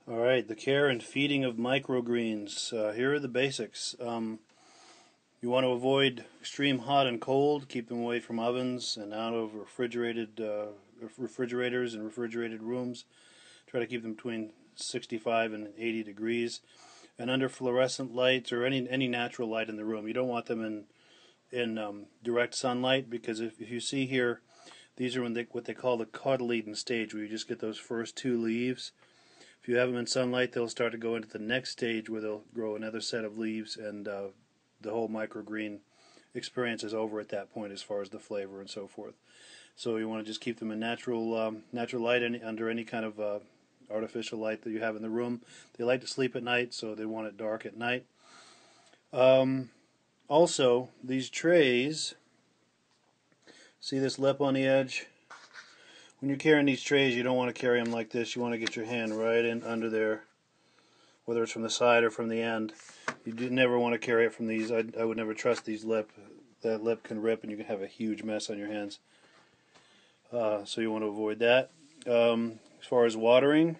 Alright, the care and feeding of microgreens. Here are the basics. You want to avoid extreme hot and cold. Keep them away from ovens and out of refrigerators and refrigerated rooms. Try to keep them between 65 and 80 degrees. And under fluorescent lights or any natural light in the room. You don't want them in direct sunlight, because if you see here, these are what they call the cotyledon stage, where you just get those first two leaves. If you have them in sunlight, they'll start to go into the next stage where they'll grow another set of leaves, and the whole microgreen experience is over at that point as far as the flavor and so forth. So you want to just keep them in natural light, under any kind of artificial light that you have in the room. They like to sleep at night, so they want it dark at night. Also, these trays, see this lip on the edge? When you're carrying these trays, you don't want to carry them like this. You want to get your hand right in under there, whether it's from the side or from the end. You never want to carry it from these. I would never trust these lip. That lip can rip and you can have a huge mess on your hands. So you want to avoid that. As far as watering,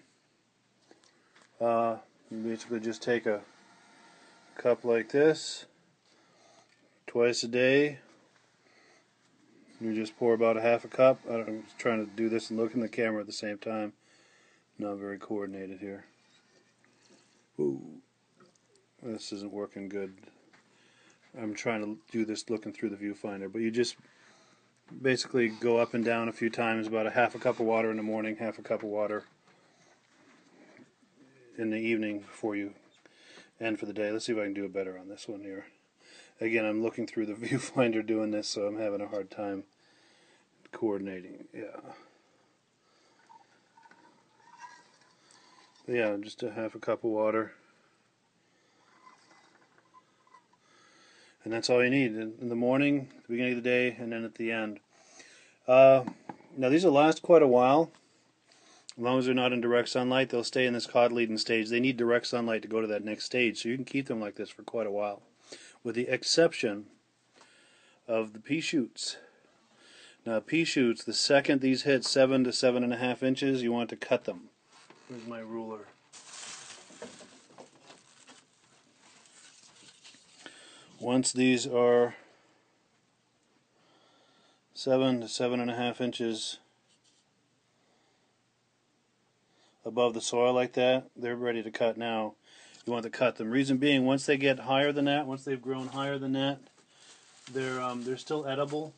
you basically just take a cup like this, twice a day. You just pour about a half a cup. I'm trying to do this and look in the camera at the same time. Not very coordinated here. Ooh, this isn't working good. I'm trying to do this looking through the viewfinder, but you just basically go up and down a few times, about a half a cup of water in the morning, half a cup of water in the evening before you end for the day. Let's see if I can do it better on this one here. Again, I'm looking through the viewfinder doing this, so I'm having a hard time coordinating. Yeah. But yeah, just a half a cup of water. And that's all you need in the morning, at the beginning of the day, and then at the end. Now these will last quite a while. As long as they're not in direct sunlight, they'll stay in this cotyledon stage. They need direct sunlight to go to that next stage, so you can keep them like this for quite a while, with the exception of the pea shoots. Now pea shoots, the second these hit 7 to 7.5 inches, you want to cut them. Here's my ruler. Once these are 7 to 7.5 inches above the soil like that, they're ready to cut now. You want to cut them. Reason being, once they get higher than that, once they've grown higher than that, they're still edible,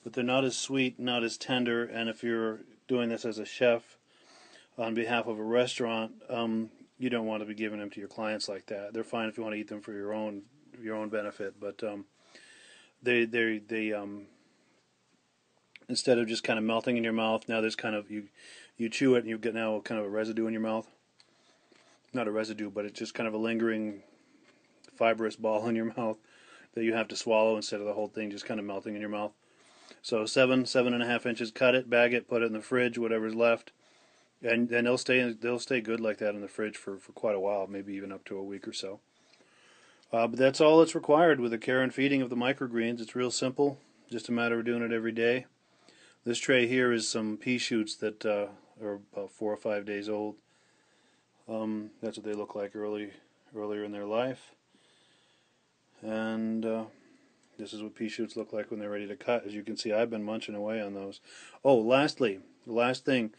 but they're not as sweet, not as tender. And if you're doing this as a chef on behalf of a restaurant, you don't want to be giving them to your clients like that. They're fine if you want to eat them for your own benefit, but they instead of just kind of melting in your mouth, now there's kind of you chew it and you get now kind of a residue in your mouth. Not a residue, but it's just kind of a lingering fibrous ball in your mouth that you have to swallow instead of the whole thing just kind of melting in your mouth. So 7.5 inches, cut it, bag it, put it in the fridge, whatever's left, and they'll stay good like that in the fridge for quite a while, maybe even up to a week or so. But that's all that's required with the care and feeding of the microgreens. It's real simple, just a matter of doing it every day. This tray here is some pea shoots that are about 4 or 5 days old. That's what they look like earlier in their life. And this is what pea shoots look like when they're ready to cut. As you can see, I've been munching away on those. Oh, lastly, the last thing.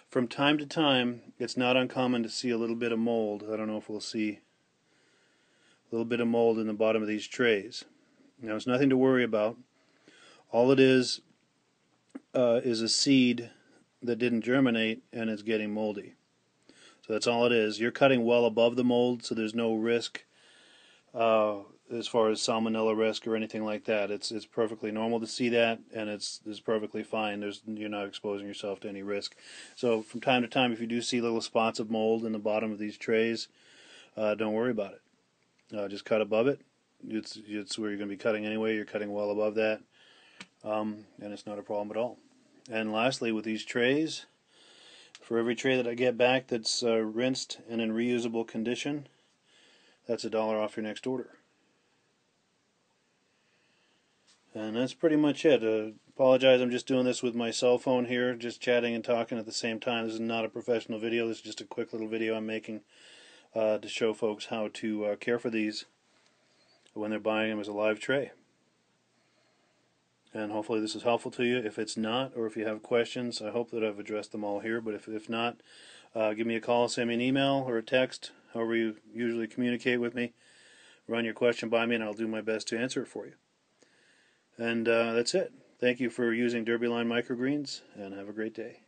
From time to time, it's not uncommon to see a little bit of mold. I don't know if we'll see a little bit of mold in the bottom of these trays. Now, it's nothing to worry about. All it is a seed that didn't germinate and it's getting moldy. So that's all it is. You're cutting well above the mold, so there's no risk as far as salmonella risk or anything like that. It's perfectly normal to see that, and it's perfectly fine. You're not exposing yourself to any risk. So from time to time, if you do see little spots of mold in the bottom of these trays, don't worry about it. Just cut above it. It's where you're going to be cutting anyway. You're cutting well above that, and it's not a problem at all. And lastly, with these trays, for every tray that I get back that's rinsed and in reusable condition, that's $1 off your next order. And that's pretty much it. Apologize, I'm just doing this with my cell phone here, just chatting and talking at the same time. This is not a professional video. This is just a quick little video I'm making to show folks how to care for these when they're buying them as a live tray. And hopefully this is helpful to you. If it's not, or if you have questions, I hope that I've addressed them all here. But if not, give me a call, send me an email or a text, however you usually communicate with me. Run your question by me and I'll do my best to answer it for you. And that's it. Thank you for using Derby Line Microgreens, and have a great day.